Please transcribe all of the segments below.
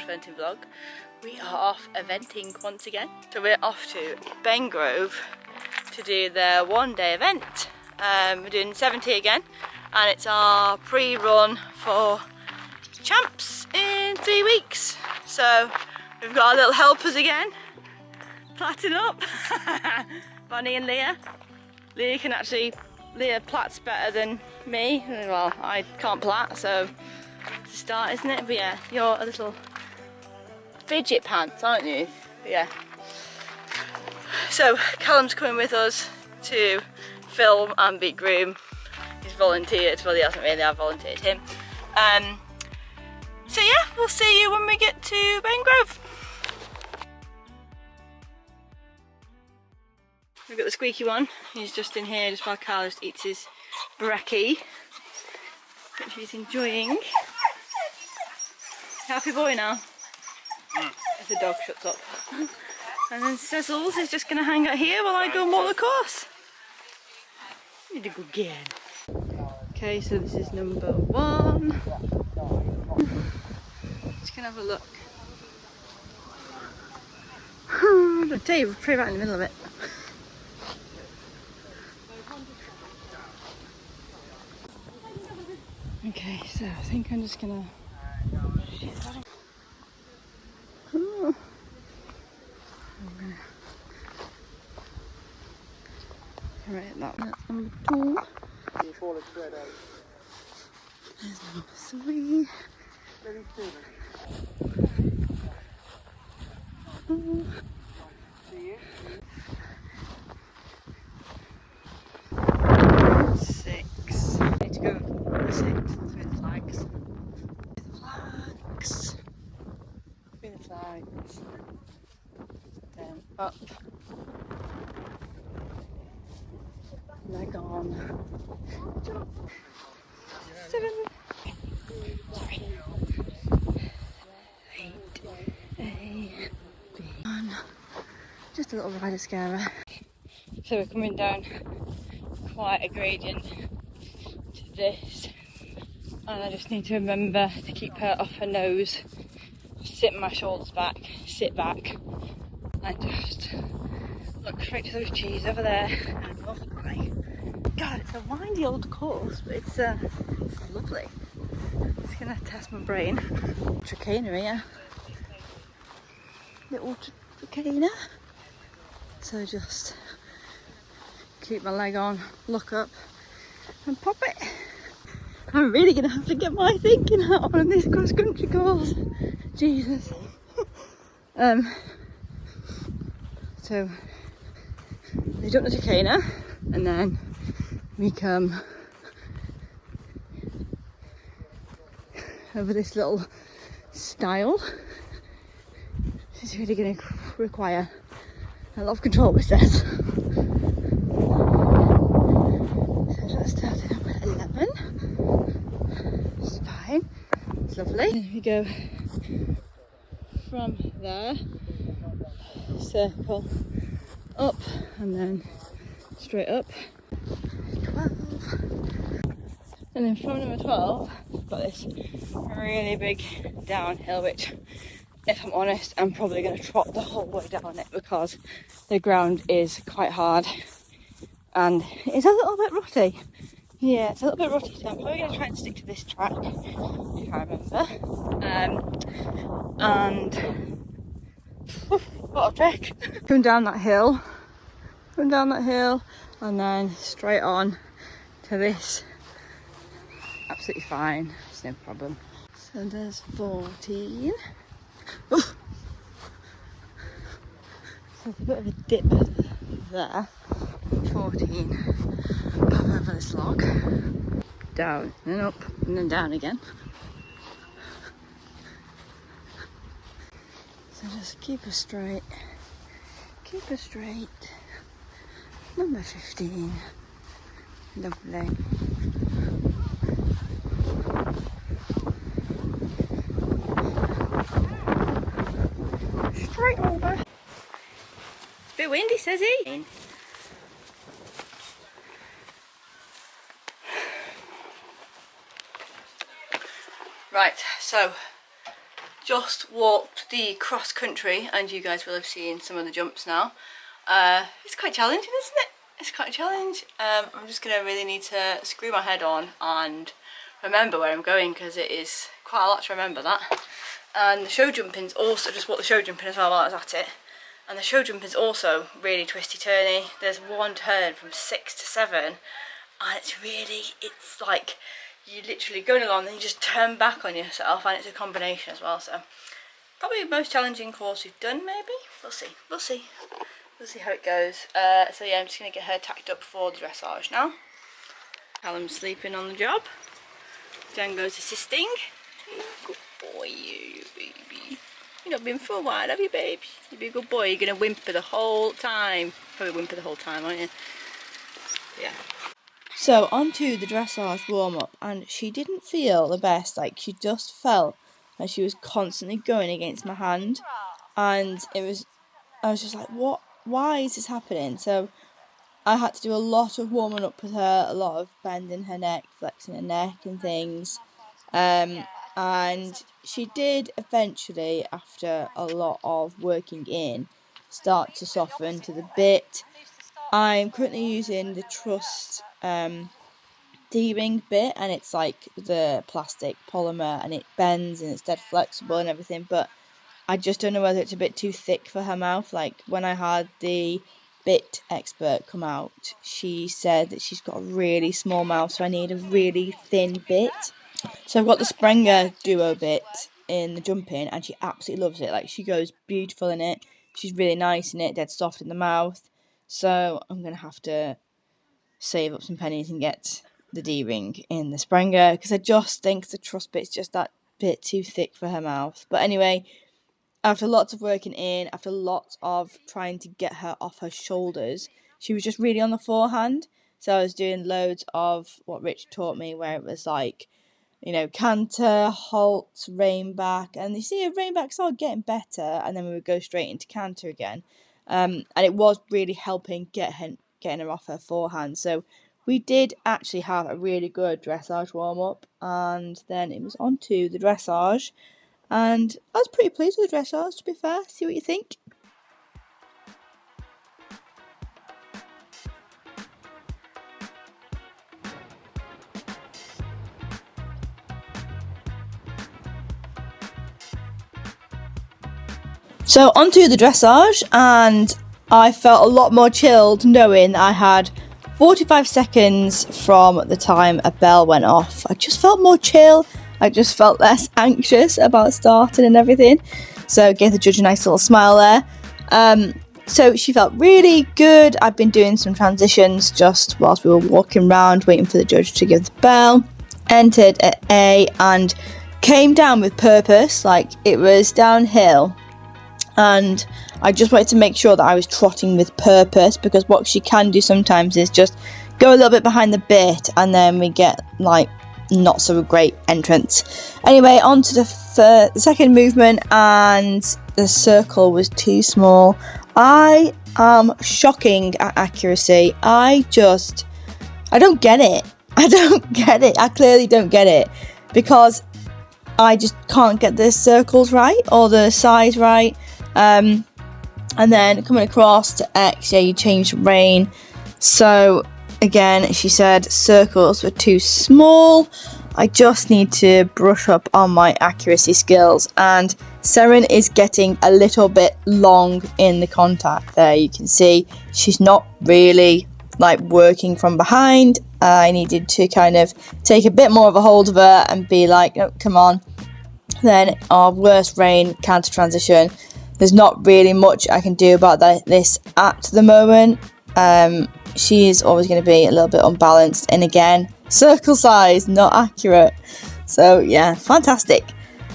eventing vlog. We are off eventing once again. So we're off to Bengrove to do their one-day event. We're doing 70 again, and it's our pre-run for champs in 3 weeks. So we've got our little helpers again, platting up. Bonnie and Leah. Leah plats better than me. Well, I can't plat, so it's a start, isn't it? But yeah, you're a little fidget pants, aren't you? But yeah. So Callum's coming with us to film and be groom. He's volunteered. Well, he hasn't really. I volunteered him. So yeah, we'll see you when we get to Bengrove. We've got the squeaky one. He's just in here just while Carl just eats his brekkie, which he's enjoying. Happy boy now. If the dog shuts up. And then Cecil's is just going to hang out here while I go and walk the course. Need to go again. Okay, so this is number 1. Just going to have a look. I'll tell you, we're pretty right in the middle of it. Okay, so I think I'm just gonna. Oh. Right, that's number 2. There's number 3. Oh. 6. I need to go 6 through the flags. Through the flags. Then up. Leg on. 7. Sorry. 8. A. B. 1. Just a little rider scarer. So we're coming down quite a gradient to this, and I just need to remember to keep her off her nose, sit my shoulders back, sit back, and just look straight to those trees over there and walk away. God, it's a windy old course, but it's lovely. It's gonna test my brain. Trachena here, little trachena. So just keep my leg on, look up and pop it. I'm really going to have to get my thinking hat on this cross-country course. Jesus. So they jump the Trachena and then we come over this little stile. This is really going to require a lot of control, it says. Let's start at number 11. It's fine. It's lovely. And we go from there, circle up, and then straight up. 12. And then from number 12, we've got this really big downhill, which, if I'm honest, I'm probably going to trot the whole way down it because the ground is quite hard. And it's a little bit rutty. Yeah, it's a little bit rutty, so I'm probably going to try and stick to this track, if I remember. And what a trek. Come down that hill, and then straight on to this. Absolutely fine, it's no problem. So there's 14. Oof. So there's a bit of a dip there. 14. Pop over this log, down and up and then down again. So just keep her straight. Number 15. Lovely. Straight over. It's a bit windy, says he. Right, so just walked the cross country, and you guys will have seen some of the jumps now. It's quite challenging, isn't it? It's quite a challenge. I'm just going to really need to screw my head on and remember where I'm going, because it is quite a lot to remember that. And the show jumping's also, just walked the show jumping as well while I was at it. And the show jumping's also really twisty turny. There's one turn from 6 to 7, and it's like you're literally going along and you just turn back on yourself, and it's a combination as well. So probably the most challenging course we've done, maybe. We'll see how it goes. So yeah, I'm just going to get her tacked up for the dressage now. Callum's sleeping on the job. Django's assisting. Good boy, you baby. You've not been for a while, have you, babe? You'll be a good boy. You're going to whimper the whole time. Probably whimper the whole time, aren't you? Yeah. So, onto the dressage warm-up, and she didn't feel the best. Like, she just felt like she was constantly going against my hand. And I was just like, what? Why is this happening? So, I had to do a lot of warming up with her, a lot of bending her neck, flexing her neck and things. And she did eventually, after a lot of working in, start to soften to the bit. I'm currently using the Trust D-ring bit, and it's like the plastic polymer, and it bends and it's dead flexible and everything, but I just don't know whether it's a bit too thick for her mouth. Like, when I had the bit expert come out, she said that she's got a really small mouth, so I need a really thin bit. So I've got the Sprenger Duo bit in the jumping, and she absolutely loves it. Like, she goes beautiful in it. She's really nice in it, dead soft in the mouth. So I'm going to have to save up some pennies and get the D-ring in the Sprenger, because I just think the Trust bit's just that bit too thick for her mouth. But anyway, after lots of working in, after lots of trying to get her off her shoulders, she was just really on the forehand. So I was doing loads of what Rich taught me, where it was like, you know, canter, halt, rein back, and you see a rein back started getting better, and then we would go straight into canter again, and it was really helping getting her off her forehand. So we did actually have a really good dressage warm up, and then it was on to the dressage, and I was pretty pleased with the dressage, to be fair. See what you think. So onto the dressage, and I felt a lot more chilled knowing I had 45 seconds from the time a bell went off. I just felt more chill. I just felt less anxious about starting and everything. So gave the judge a nice little smile there. So she felt really good. I've been doing some transitions just whilst we were walking around waiting for the judge to give the bell. Entered at A and came down with purpose, like it was downhill. And I just wanted to make sure that I was trotting with purpose, because what she can do sometimes is just go a little bit behind the bit, and then we get like not so great entrance. Anyway, on to the second movement, and the circle was too small. I am shocking at accuracy. I don't get it. I clearly don't get it, because I just can't get the circles right or the size right. And then coming across to X, yeah, you change rein. So again, she said circles were too small. I just need to brush up on my accuracy skills. And Seren is getting a little bit long in the contact there. You can see she's not really like working from behind. I needed to kind of take a bit more of a hold of her and be like, oh, come on. Then our worst rein counter transition. There's not really much I can do about this at the moment. She is always going to be a little bit unbalanced. And again, circle size, not accurate. So yeah, fantastic.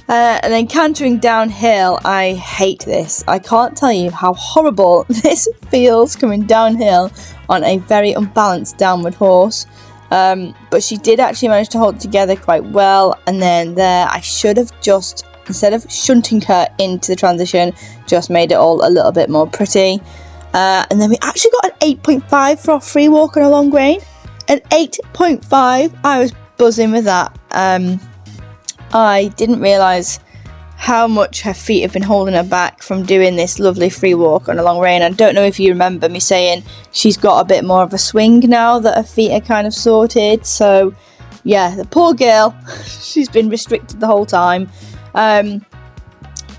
And then cantering downhill, I hate this. I can't tell you how horrible this feels coming downhill on a very unbalanced downward horse. But she did actually manage to hold it together quite well. And then there, I should have just, instead of shunting her into the transition, just made it all a little bit more pretty. And then we actually got an 8.5 for our free walk on a long rein. An 8.5, I was buzzing with that. I didn't realise how much her feet have been holding her back from doing this lovely free walk on a long rein. I don't know if you remember me saying she's got a bit more of a swing now that her feet are kind of sorted. So yeah, the poor girl, she's been restricted the whole time.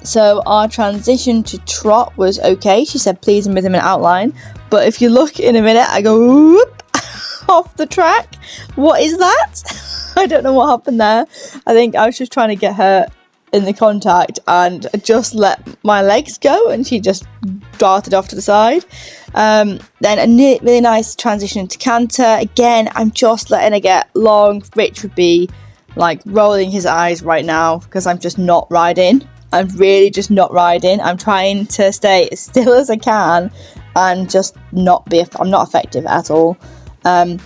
So our transition to trot was okay. She said please and rhythm and outline. But if you look in a minute, I go whoop off the track. What is that? I don't know what happened there. I think I was just trying to get her in the contact and just let my legs go, and she just darted off to the side. Then a really nice transition into canter. Again, I'm just letting her get long. Rich would be like rolling his eyes right now because I'm just not riding. I'm really just not riding. I'm trying to stay as still as I can and just not be, I'm not effective at all. And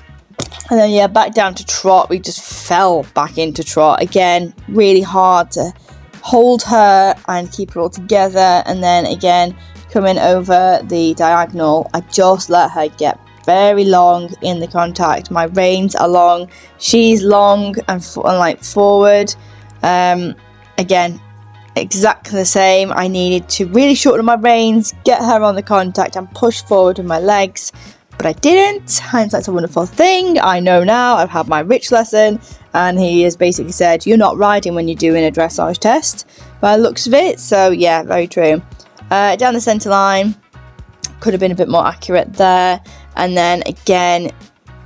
then yeah, back down to trot. We just fell back into trot. Again, really hard to hold her and keep her all together. And then again, coming over the diagonal, I just let her get very long in the contact. My reins are long. She's long and like forward. Again, exactly the same. I needed to really shorten my reins, get her on the contact and push forward with my legs, but I didn't. Hindsight's a wonderful thing. I know now. I've had my Rich lesson and he has basically said you're not riding when you're doing a dressage test by the looks of it. So yeah, very true. Down the centre line, could have been a bit more accurate there, and then again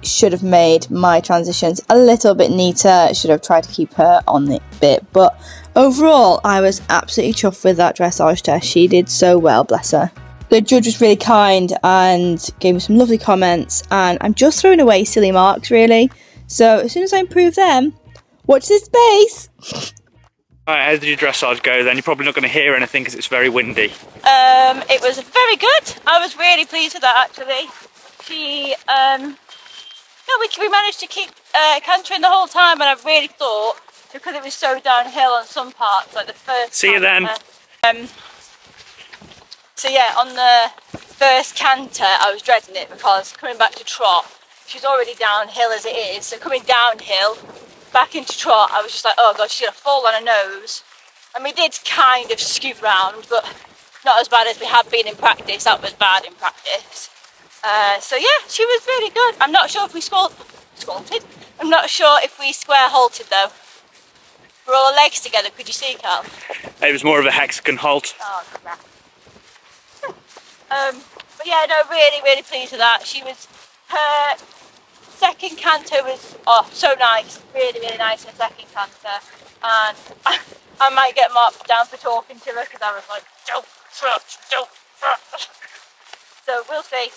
should have made my transitions a little bit neater. Should have tried to keep her on the bit, but overall I was absolutely chuffed with that dressage test. She did so well, bless her. The judge was really kind and gave me some lovely comments, and I'm just throwing away silly marks really, so as soon as I improve them, watch this space. Alright, how did your dressage go then? You're probably not going to hear anything because it's very windy. It was very good. I was really pleased with that actually. She we managed to keep cantering the whole time, and I really thought, because it was so downhill on some parts, like the first See you then. So yeah, on the first canter I was dreading it because coming back to trot, she's already downhill as it is, so coming downhill back into trot I was just like, oh god, she's gonna fall on her nose. And we did kind of scoot round, but not as bad as we had been in practice. That was bad in practice. So yeah, she was really good. I'm not sure if we squalted. I'm not sure if we square halted though. We're all legs together, could you see, Carl? It was more of a hexagon halt. Oh crap. But yeah, no, really, really pleased with that. Her second canter was so nice, really, really nice, her second canter. And I might get marked down for talking to her because I was like, don't trot. So we'll see.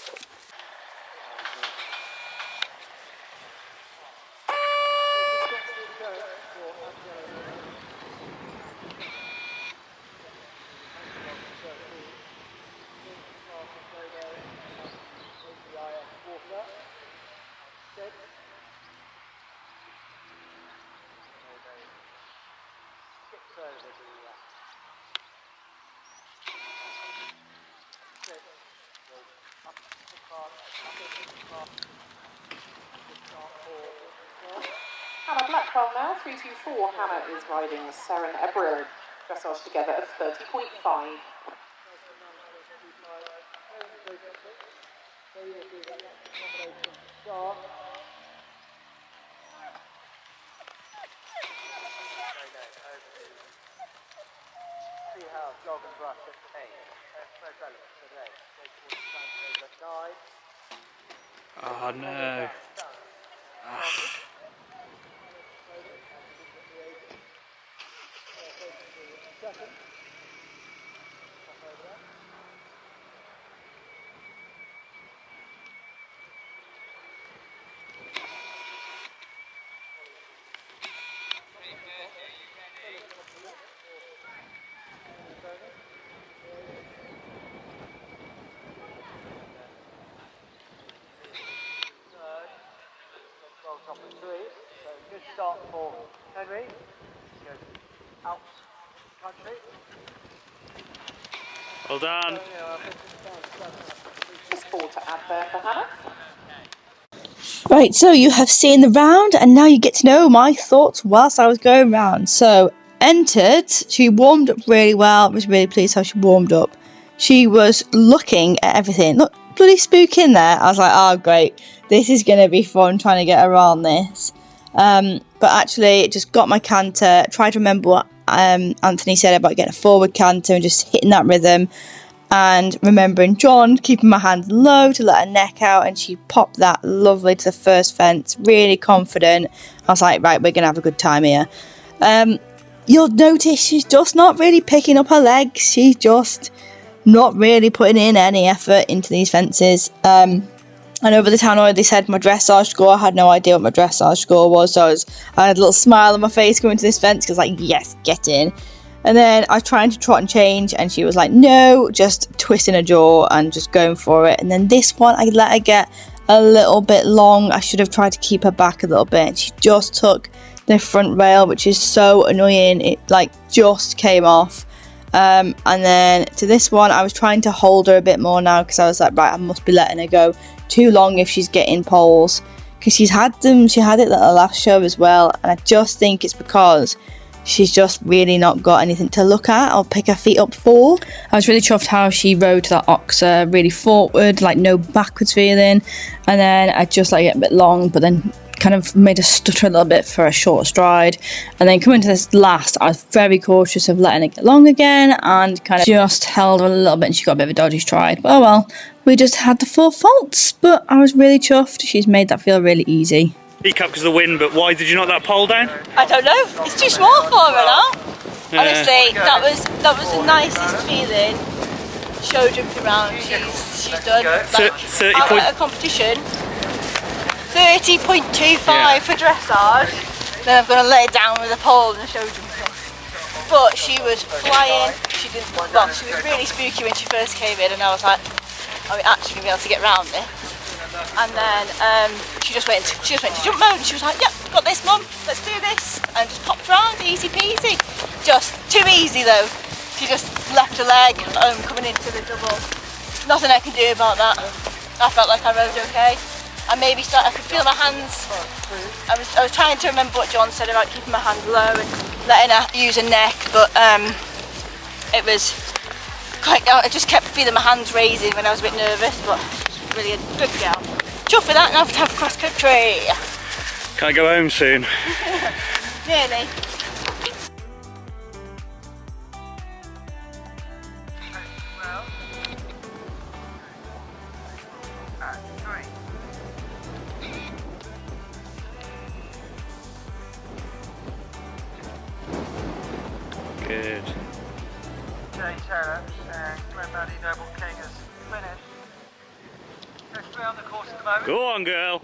Hannah Blackwell now, 324. Hannah is riding Seren Ebril, dressage together of 30.5. Oh no. Good start for Henry. Goes out country. Well done. Just 4 to add there for Hannah. Right, so you have seen the round and now you get to know my thoughts whilst I was going round. So entered, she warmed up really well. I was really pleased how she warmed up. She was looking at everything. Look, bloody spook in there. I was like, oh great, this is going to be fun trying to get around this. But actually, it just got my canter. Tried to remember what Anthony said about getting a forward canter and just hitting that rhythm. And remembering John keeping my hand low to let her neck out, and she popped that lovely to the first fence, really confident. I was like, right, we're going to have a good time here. You'll notice she's just not really picking up her legs. She's just not really putting in any effort into these fences. And over the town hall, they said my dressage score. I had no idea what my dressage score was, so I had a little smile on my face going to this fence because, like, yes, get in. And then I was trying to trot and change, and she was like, no, just twisting her jaw and just going for it. And then this one, I let her get a little bit long. I should have tried to keep her back a little bit. She just took the front rail, which is so annoying. It, like, just came off. And then to this one, I was trying to hold her a bit more now because I was like, right, I must be letting her go too long if she's getting poles. Because she had it at the last show as well. And I just think it's because she's just really not got anything to look at or pick her feet up for. I was really chuffed how she rode that oxer really forward, like no backwards feeling. And then I just let it get a bit long, but then kind of made her stutter a little bit for a short stride. And then coming to this last, I was very cautious of letting it get long again and kind of just held her a little bit, and she got a bit of a dodgy stride. But oh well, we just had the 4 faults, but I was really chuffed. She's made that feel really easy. Peak up because of the wind, but why did you knock that pole down? I don't know. It's too small for her now. Honestly, that was the nicest feeling. Show jumping around. She's done. Like, 30 out point. at a competition. 30.25 for dressage. Then I'm gonna let it down with a pole and show jumping. But she was flying. She was really spooky when she first came in, and I was like, are we actually gonna be able to get around this? And then she just went to jump mode, and she was like, yep, got this, mum, let's do this, and just popped around, easy peasy. Just too easy though. She just left her leg coming into the double. Nothing I can do about that. I felt like I rode okay. I could feel my hands. I was trying to remember what John said about keeping my hand low and letting her use her neck, but it was quite. I just kept feeling my hands raising when I was a bit nervous, but. Really a good girl. Chuffed for that, now to have cross country. Can I go home soon? Nearly. Good. Jay Taylor and Glenn Noble King has finished. On the course at the moment. Go on, girl.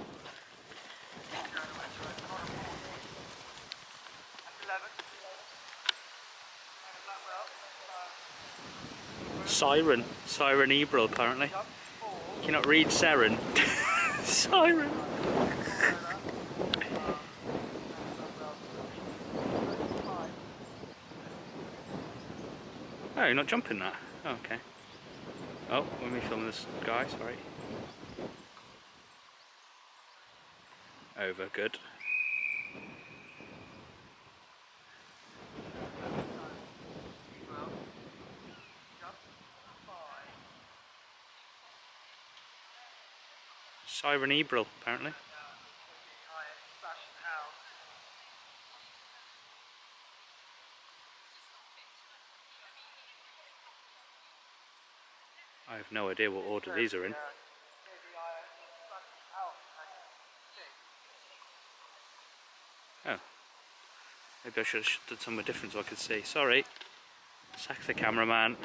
11. Siren Ebro apparently. You cannot read Seren. Siren. Oh, you're not jumping that? Oh, okay. Oh, when we film this guy, sorry. Over, good. Siren Ebro, apparently. I have no idea what order these are in. Oh. Maybe I should have done somewhere different so I could see. Sorry. Sack the cameraman.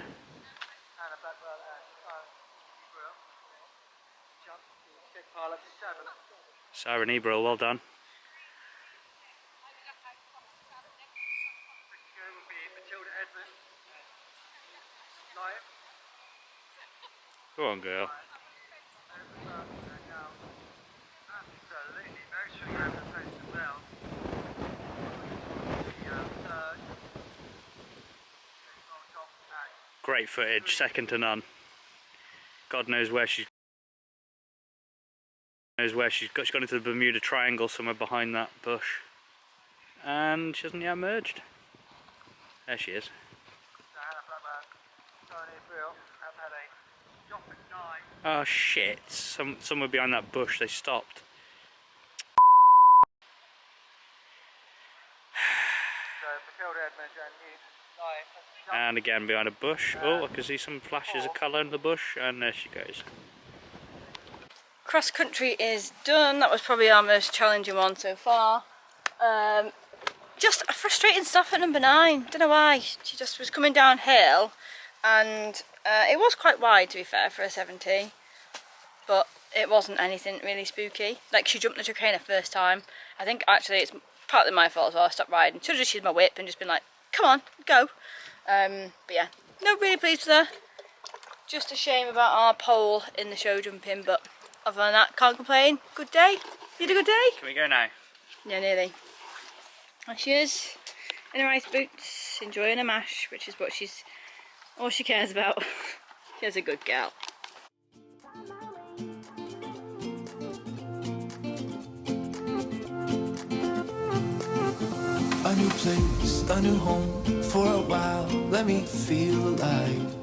Siren Ebro, well done. Go on, girl. Great footage, second to none. God knows where she's gone into the Bermuda Triangle somewhere behind that bush. And she hasn't yet emerged. There she is. Hannah Blackburn, going in Brill, have had a Joffrey 9. Oh shit, somewhere behind that bush they stopped. So, Matilda Edmonds and New. And again behind a bush. Oh, I can see some flashes of colour in the bush, and there she goes. Cross country is done. That was probably our most challenging one so far. Just frustrating stuff at number 9. Don't know why. She just was coming downhill, and it was quite wide to be fair for a 70, but it wasn't anything really spooky. Like, she jumped the trainer first time. I think actually it's partly my fault as well. I stopped riding. Should have just used my whip and just been like, come on, go. But yeah, no, really pleased with her. Just a shame about our pole in the show jumping, but other than that, can't complain. Good day. You had a good day? Can we go now? Yeah, nearly. There she is, in her ice boots, enjoying a mash, which is what all she cares about. She's a good girl. A new place, a new home, for a while, let me feel alive.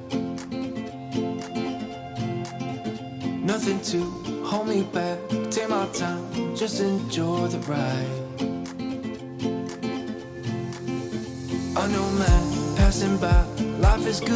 Nothing to hold me back, take my time, just enjoy the ride. A new man passing by, life is good.